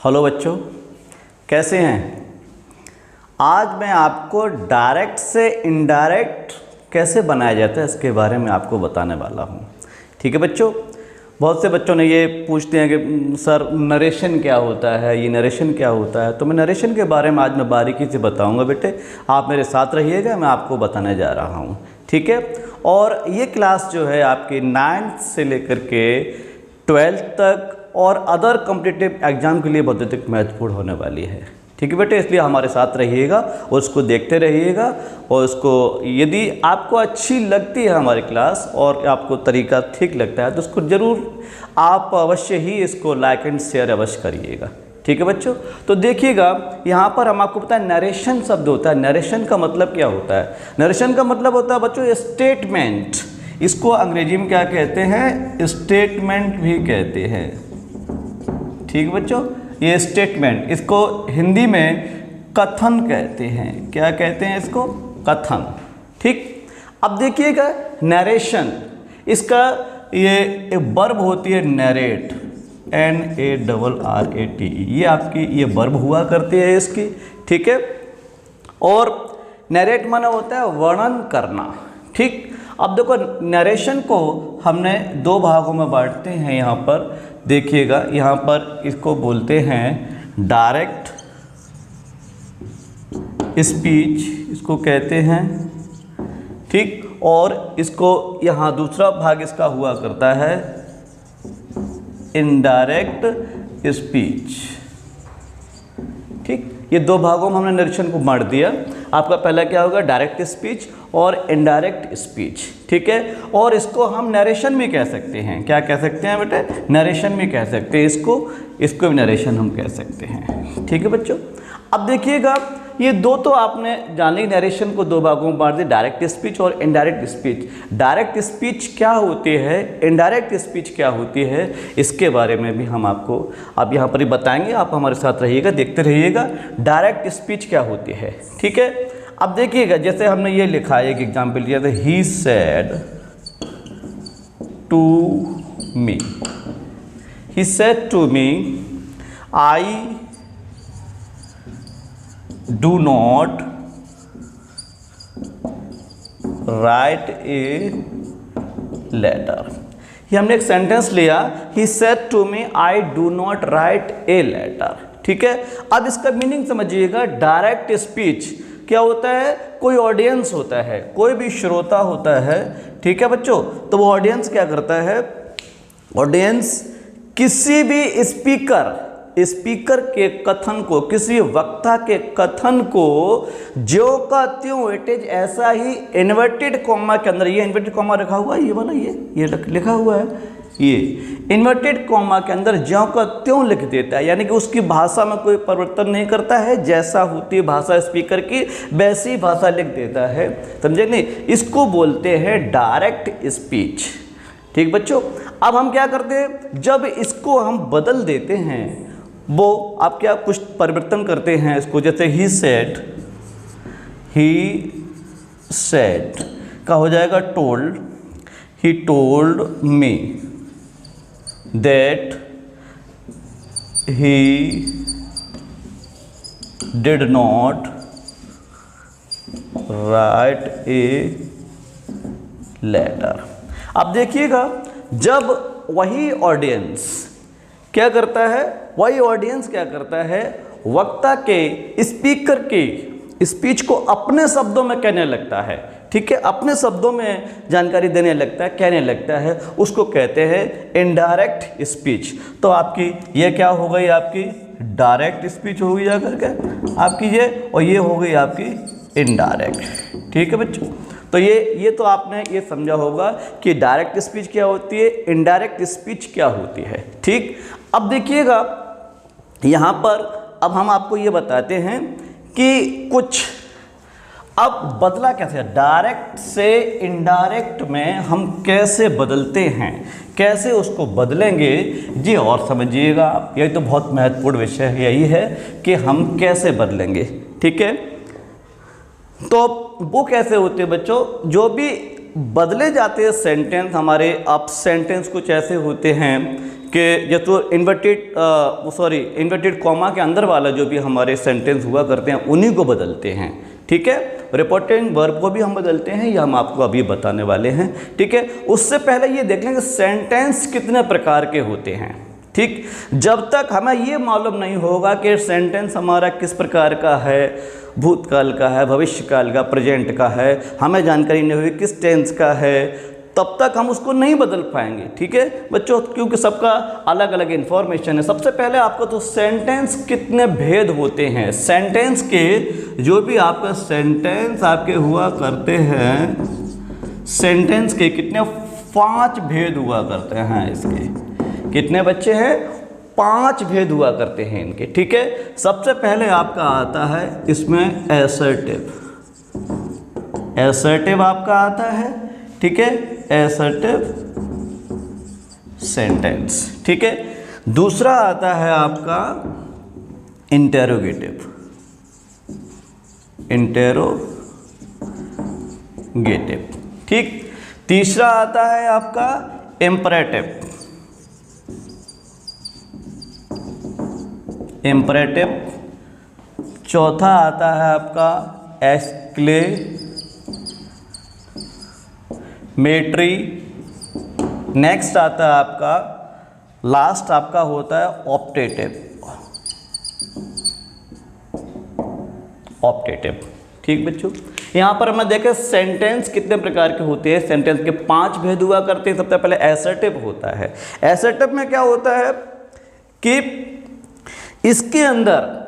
Hello बच्चों, कैसे हैं। आज मैं आपको डायरेक्ट से इनडायरेक्ट कैसे बनाया जाता है इसके बारे में आपको बताने वाला हूं। ठीक है बच्चों, बहुत से बच्चों ने ये पूछते हैं कि सर नरेशन क्या होता है, ये नरेशन क्या होता है। तो मैं नरेशन के बारे में आज मैं बारीकी से बताऊंगा बेटे, आप मेरे साथ रहिएगा, मैं आपको बताने जा रहा हूँ। ठीक है, और ये क्लास जो है आपकी 9th से लेकर के 12th तक और अदर कॉम्पिटिटिव एग्जाम के लिए बहुत अधिक महत्वपूर्ण होने वाली है। ठीक है बेटे, इसलिए हमारे साथ रहिएगा और उसको देखते रहिएगा, और उसको यदि आपको अच्छी लगती है हमारी क्लास और आपको तरीका ठीक लगता है तो उसको ज़रूर आप अवश्य ही इसको लाइक एंड शेयर अवश्य करिएगा। ठीक है बच्चों, तो देखिएगा यहाँ पर हम आपको पता है नरेशन शब्द होता है। नरेशन का मतलब क्या होता है? नरेशन का मतलब होता है बच्चों स्टेटमेंट। इसको अंग्रेजी में क्या कहते हैं? स्टेटमेंट भी कहते हैं। ठीक है बच्चों, ये स्टेटमेंट, इसको हिंदी में कथन कहते हैं। क्या कहते हैं इसको? कथन। ठीक, अब देखिएगा नरेशन, इसका ये वर्ब होती है नरेट, NARRATE, ये आपकी ये वर्ब हुआ करती है इसकी। ठीक है, और नरेट माना होता है वर्णन करना। ठीक, अब देखो नरेशन को हमने दो भागों में बांटते हैं। यहाँ पर देखिएगा, यहाँ पर इसको बोलते हैं डायरेक्ट स्पीच, इसको कहते हैं। ठीक, और इसको यहाँ दूसरा भाग इसका हुआ करता है इनडायरेक्ट स्पीच। ठीक, ये दो भागों में हमने नरेशन को बांट दिया। आपका पहला क्या होगा? डायरेक्ट स्पीच और इनडायरेक्ट स्पीच। ठीक है, और इसको हम नरेशन भी कह सकते हैं। क्या कह सकते हैं बेटे? नरेशन भी कह सकते हैं इसको भी नरेशन हम कह सकते हैं। ठीक है बच्चों, अब देखिएगा ये दो तो आपने जानी, नरेशन को दो भागों में बांट दिया, डायरेक्ट स्पीच और इनडायरेक्ट स्पीच। डायरेक्ट स्पीच क्या होती है, इनडायरेक्ट स्पीच क्या होती है, इसके बारे में भी हम आपको अब यहाँ पर ही बताएंगे। आप हमारे साथ रहिएगा, देखते रहिएगा डायरेक्ट स्पीच क्या होती है। ठीक है, अब देखिएगा जैसे हमने ये लिखा है, एक एग्जाम्पल लिया था, he said to me, he said to me I do not write a letter। ये हमने एक सेंटेंस लिया, he said to me I do not write a letter। ठीक है, अब इसका मीनिंग समझिएगा। डायरेक्ट स्पीच क्या होता है? कोई ऑडियंस होता है, कोई भी श्रोता होता है। ठीक है बच्चों, तो वो ऑडियंस क्या करता है? ऑडियंस किसी भी स्पीकर के कथन को, किसी वक्ता के कथन को ज्यों का त्यों इट इज ऐसा ही इन्वर्टेड कॉमा के अंदर, ये इन्वर्टेड कॉमा रखा हुआ है, ये वाला ये लिखा हुआ है, ये इन्वर्टेड कॉमा के अंदर ज्यों का त्यों लिख देता है। यानी कि उसकी भाषा में कोई परिवर्तन नहीं करता है, जैसा होती है भाषा स्पीकर की वैसी भाषा लिख देता है। समझे नहीं? इसको बोलते हैं डायरेक्ट स्पीच। ठीक बच्चों, अब हम क्या करते हैं? जब इसको हम बदल देते हैं, वो आप क्या कुछ परिवर्तन करते हैं इसको, जैसे ही सेड का हो जाएगा told, he told me that he did not write a letter. अब देखिएगा, जब वही ऑडियंस क्या करता है, वक्ता के स्पीकर की स्पीच को अपने शब्दों में कहने लगता है। ठीक है, अपने शब्दों में जानकारी देने लगता है, कहने लगता है, उसको कहते हैं इनडायरेक्ट स्पीच। तो आपकी ये क्या हो गई? आपकी डायरेक्ट स्पीच हो गई जाकर के आपकी ये, और ये हो गई आपकी इनडायरेक्ट। ठीक है बच्चों, तो ये तो आपने ये समझा होगा कि डायरेक्ट स्पीच क्या होती है, इनडायरेक्ट स्पीच क्या होती है। ठीक, अब देखिएगा यहाँ पर अब हम आपको ये बताते हैं कि कुछ अब बदला कैसे है, डायरेक्ट से इनडायरेक्ट में हम कैसे बदलते हैं, कैसे उसको बदलेंगे जी, और समझिएगा आप, यही तो बहुत महत्वपूर्ण विषय यही है कि हम कैसे बदलेंगे। ठीक है, तो वो कैसे होते हैं बच्चों? जो भी बदले जाते हैं सेंटेंस हमारे, अब सेंटेंस कुछ ऐसे होते हैं कि जो तो इन्वर्टेड कॉमा के अंदर वाला जो भी हमारे सेंटेंस हुआ करते हैं उन्हीं को बदलते हैं। ठीक है, रिपोर्टिंग वर्ब को भी हम बदलते हैं, ये हम आपको अभी बताने वाले हैं। ठीक है, उससे पहले ये देख लेंगे सेंटेंस कितने प्रकार के होते हैं। ठीक, जब तक हमें ये मालूम नहीं होगा कि सेंटेंस हमारा किस प्रकार का है, भूतकाल का है, भविष्यकाल का, प्रेजेंट का है, हमें जानकारी नहीं होगी किस टेंस का है, तब तक हम उसको नहीं बदल पाएंगे। ठीक है बच्चों, क्योंकि सबका अलग अलग इन्फॉर्मेशन है। सबसे पहले आपको तो सेंटेंस कितने भेद होते हैं, सेंटेंस के जो भी आपका सेंटेंस आपके हुआ करते हैं, सेंटेंस के कितने 5 भेद हुआ करते हैं। इसके कितने बच्चे हैं, 5 भेद हुआ करते हैं इनके। ठीक है, सबसे पहले आपका आता है इसमें एसर्टिव, एसर्टिव आपका आता है। ठीक है, एसर्टिव सेंटेंस। ठीक है, दूसरा आता है आपका इंटेरोगेटिव, इंटेरोगेटिव। ठीक, तीसरा आता है आपका इम्परेटिव, इम्परेटिव। चौथा आता है आपका एक्सक्लेमेटरी। नेक्स्ट आता है आपका, लास्ट आपका होता है ऑप्टेटिव, ऑप्टेटिव। ठीक बच्चों, यहाँ पर हमें देखें सेंटेंस कितने प्रकार के होते हैं। सेंटेंस के 5 भेद हुआ करते हैं। सबसे पहले एसर्टिव होता है। एसर्टिव में क्या होता है कि इसके अंदर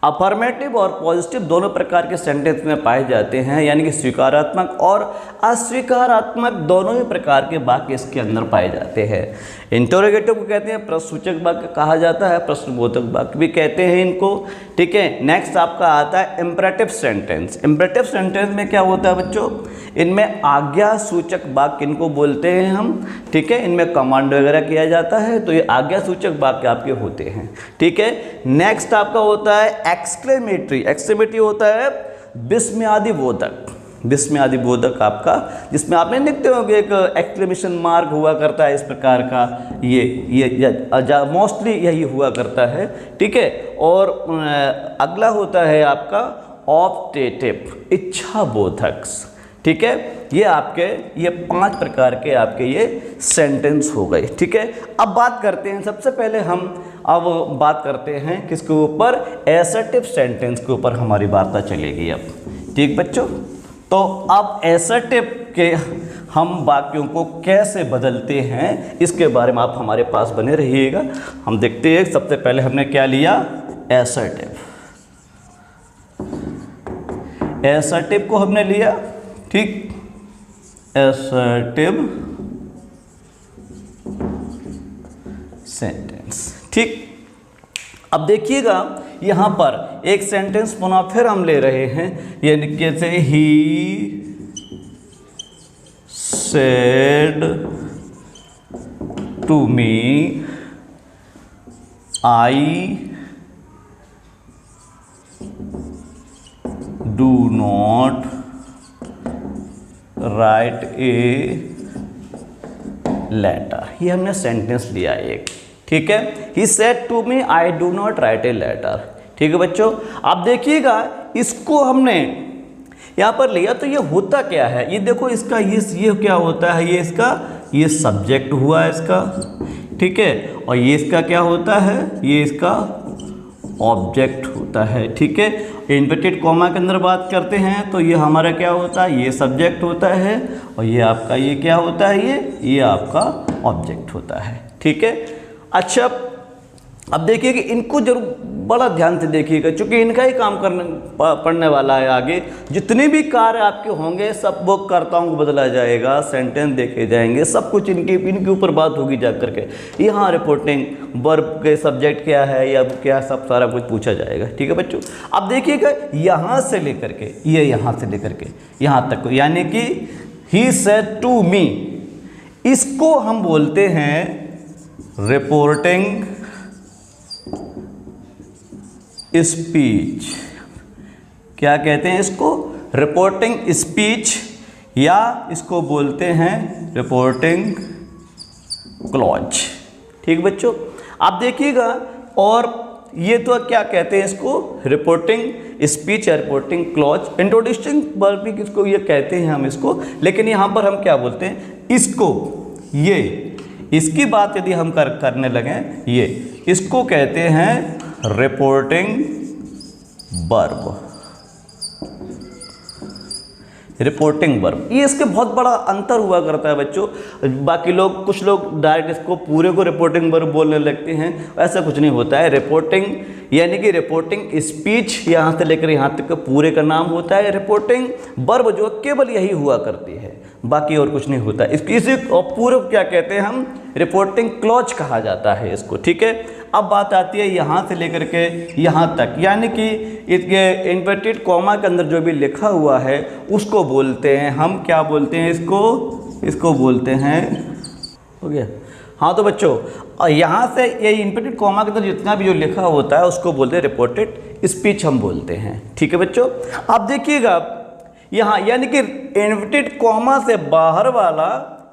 अफर्मेटिव और पॉजिटिव दोनों प्रकार के सेंटेंस में पाए जाते हैं, यानी कि स्वीकारात्मक और अस्वीकारात्मक दोनों ही प्रकार के वाक्य इसके अंदर पाए जाते हैं। इंटरोगेटिव को कहते हैं प्रश्नसूचक वाक्य कहा जाता है, प्रश्नबोधक वाक्य भी कहते हैं इनको। ठीक है, नेक्स्ट आपका आता है इम्परेटिव सेंटेंस। इम्परेटिव सेंटेंस में क्या होता है बच्चों, इनमें आज्ञा सूचक वाक्य इनको बोलते हैं हम। ठीक है, इनमें कमांड वगैरह किया जाता है, तो ये आज्ञा सूचक वाक्य आपके होते हैं। ठीक है, नेक्स्ट आपका होता है एक्सक्लेमेटरी। एक्सक्लेमेटरी होता है विस्मयादिबोधक, विस्मयादिबोधक आपका, जिसमें आपने देखते होंगे एक एक्सक्लेमेशन मार्क हुआ करता है इस प्रकार का, ये मोस्टली यही हुआ करता है। ठीक है, और अगला होता है आपका ऑप्टेटिव, इच्छाबोधक। ठीक है, ये आपके ये 5 प्रकार के आपके ये सेंटेंस हो गए। ठीक है, अब बात करते हैं, सबसे पहले हम अब बात करते हैं किसके ऊपर, एसर्टिव सेंटेंस के ऊपर हमारी वार्ता चलेगी अब। ठीक बच्चों, तो अब एसर्टिव के हम वाक्यों को कैसे बदलते हैं इसके बारे में आप हमारे पास बने रहिएगा। हम देखते हैं, सबसे पहले हमने क्या लिया, एसर्टिव। एसर्टिव को हमने लिया। ठीक, एसर्टिव सेंटेंस। ठीक, अब देखिएगा यहाँ पर एक सेंटेंस पुनः फिर हम ले रहे हैं, यानी कैसे, he said to me I do not write a letter. ये हमने सेंटेंस लिया एक। ठीक है, he said to me I do not write a letter. ठीक है बच्चों, आप देखिएगा इसको हमने यहाँ पर लिया तो ये होता क्या है, ये देखो इसका ये क्या होता है, ये इसका ये सब्जेक्ट हुआ इसका। ठीक है, और ये इसका क्या होता है, ये इसका ऑब्जेक्ट होता है। ठीक है, इन्वर्टेड कॉमा के अंदर बात करते हैं तो ये हमारा क्या होता है, ये सब्जेक्ट होता है, और ये आपका ये क्या होता है, ये आपका ऑब्जेक्ट होता है। ठीक है, अच्छा अब देखिए कि इनको जरूर बड़ा ध्यान से देखिएगा, क्योंकि इनका ही काम पढ़ने वाला है आगे। जितने भी कार्य आपके होंगे सब वो कर्ताओं को बदला जाएगा, सेंटेंस देखे जाएंगे, सब कुछ इनके ऊपर बात होगी जा करके। यहाँ रिपोर्टिंग वर्ब के सब्जेक्ट क्या है या क्या, सब सारा कुछ पूछा जाएगा। ठीक है बच्चों, अब देखिएगा यहाँ से लेकर के ये यहाँ से लेकर के यहाँ तक, यानी कि ही सेड टू मी, इसको हम बोलते हैं रिपोर्टिंग स्पीच। क्या कहते हैं इसको, रिपोर्टिंग स्पीच, या इसको बोलते हैं रिपोर्टिंग क्लॉज। ठीक बच्चों, आप देखिएगा। और ये तो क्या कहते हैं इसको, रिपोर्टिंग स्पीच या रिपोर्टिंग क्लॉज। इंट्रोड्यूसिंग वर्ब भी किसको ये कहते हैं हम इसको, लेकिन यहाँ पर हम क्या बोलते हैं इसको, ये इसकी बात यदि हम करने लगें, ये इसको कहते हैं रिपोर्टिंग वर्ब। रिपोर्टिंग वर्ब, ये इसके बहुत बड़ा अंतर हुआ करता है बच्चों। बाकी लोग, कुछ लोग डायरेक्ट इसको पूरे को रिपोर्टिंग वर्ब बोलने लगते हैं, ऐसा कुछ नहीं होता है। रिपोर्टिंग यानी कि रिपोर्टिंग स्पीच यहाँ से लेकर यहाँ तक पूरे का नाम होता है। रिपोर्टिंग वर्ब जो केवल यही हुआ करती है, बाकी और कुछ नहीं होता। इसी पूरे क्या कहते हैं हम, रिपोर्टिंग क्लॉज कहा जाता है इसको, ठीक है। अब बात आती है यहाँ से लेकर के यहाँ तक, यानी कि इसके इन्वर्टेड कॉमा के अंदर जो भी लिखा हुआ है उसको बोलते हैं हम, क्या बोलते हैं इसको बोलते हैं, हो गया। हाँ तो बच्चों, यहाँ से ये इन्वर्टेड कॉमा के अंदर जितना भी जो लिखा होता है उसको बोलते हैं रिपोर्टेड स्पीच हम बोलते हैं, ठीक है बच्चों। अब देखिएगा यहाँ, यानी कि इन्वर्टेड कॉमा से बाहर वाला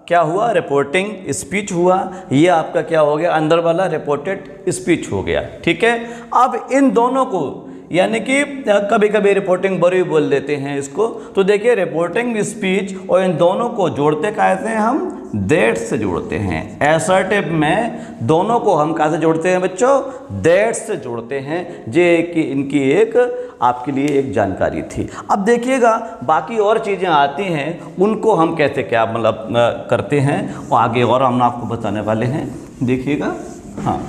क्या हुआ, रिपोर्टिंग स्पीच हुआ। ये आपका क्या हो गया, अंदर वाला रिपोर्टेड स्पीच हो गया, ठीक है। अब इन दोनों को, यानी कि कभी कभी रिपोर्टिंग वर्ब भी बोल देते हैं इसको, तो देखिए रिपोर्टिंग स्पीच और इन दोनों को जोड़ते कैसे हैं हम, दैट से जोड़ते हैं। असर्टिव में दोनों को हम कैसे जोड़ते हैं बच्चों, दैट से जोड़ते हैं। ये कि इनकी एक आपके लिए एक जानकारी थी। अब देखिएगा बाकी और चीज़ें आती हैं, उनको हम कैसे क्या मतलब करते हैं, और आगे और हम आपको बताने वाले हैं, देखिएगा। हाँ,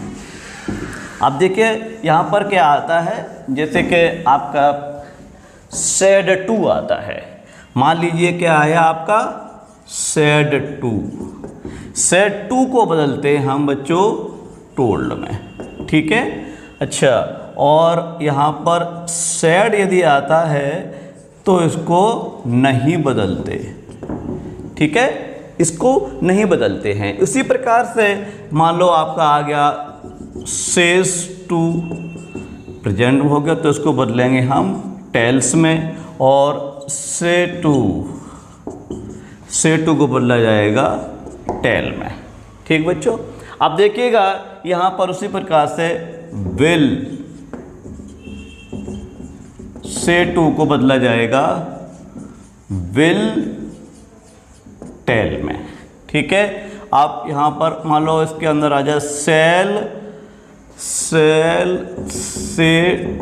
अब देखिए यहाँ पर क्या आता है, जैसे कि आपका सेड टू आता है। मान लीजिए क्या आया आपका सेड टू, सेड टू को बदलते हैं हम बच्चों टोल्ड में, ठीक है। अच्छा, और यहाँ पर सैड यदि आता है तो इसको नहीं बदलते, ठीक है, इसको नहीं बदलते हैं। इसी प्रकार से मान लो आपका आ गया सेज टू, प्रेजेंट हो गया तो इसको बदलेंगे हम टेल्स में, और से टू को बदला जाएगा टेल में, ठीक बच्चों। अब देखिएगा यहाँ पर उसी प्रकार से विल, से टू को बदला जाएगा विल टेल में, ठीक है। आप यहाँ पर मान लो इसके अंदर आ जाए सेल से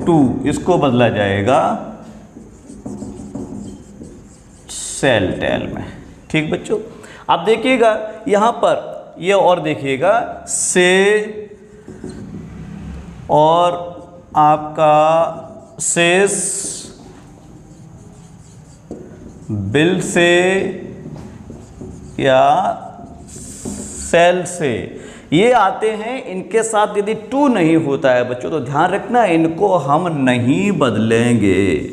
टू, इसको बदला जाएगा सेल टेल में, ठीक बच्चों। अब देखिएगा यहाँ पर ये और देखिएगा से, और आपका सेस, बिल से या सेल से, ये आते हैं। इनके साथ यदि टू नहीं होता है बच्चों तो ध्यान रखना, इनको हम नहीं बदलेंगे,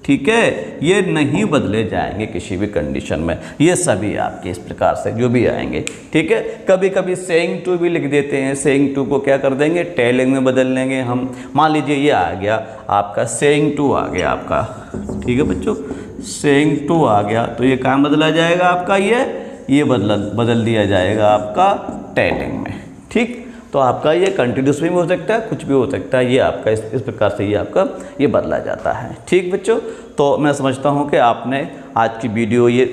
ठीक है, ये नहीं बदले जाएंगे किसी भी कंडीशन में। ये सभी आपके इस प्रकार से जो भी आएंगे, ठीक है। कभी कभी सेइंग टू भी लिख देते हैं, सेइंग टू को क्या कर देंगे टेलिंग में बदल लेंगे हम। मान लीजिए ये आ गया आपका सेइंग टू आ गया आपका, ठीक है बच्चों, सेइंग टू आ गया तो ये कहाँ बदला जाएगा आपका, ये बदल दिया जाएगा आपका टेलिंग में, ठीक। तो आपका ये कंटिन्यूस भी हो सकता है, कुछ भी हो सकता है, ये आपका इस प्रकार से ये आपका ये बदला जाता है, ठीक बच्चों। तो मैं समझता हूँ कि आपने आज की वीडियो ये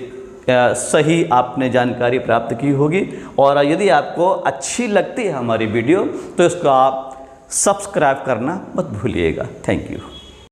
सही आपने जानकारी प्राप्त की होगी, और यदि आपको अच्छी लगती है हमारी वीडियो तो इसको आप सब्सक्राइब करना मत भूलिएगा। Thank you.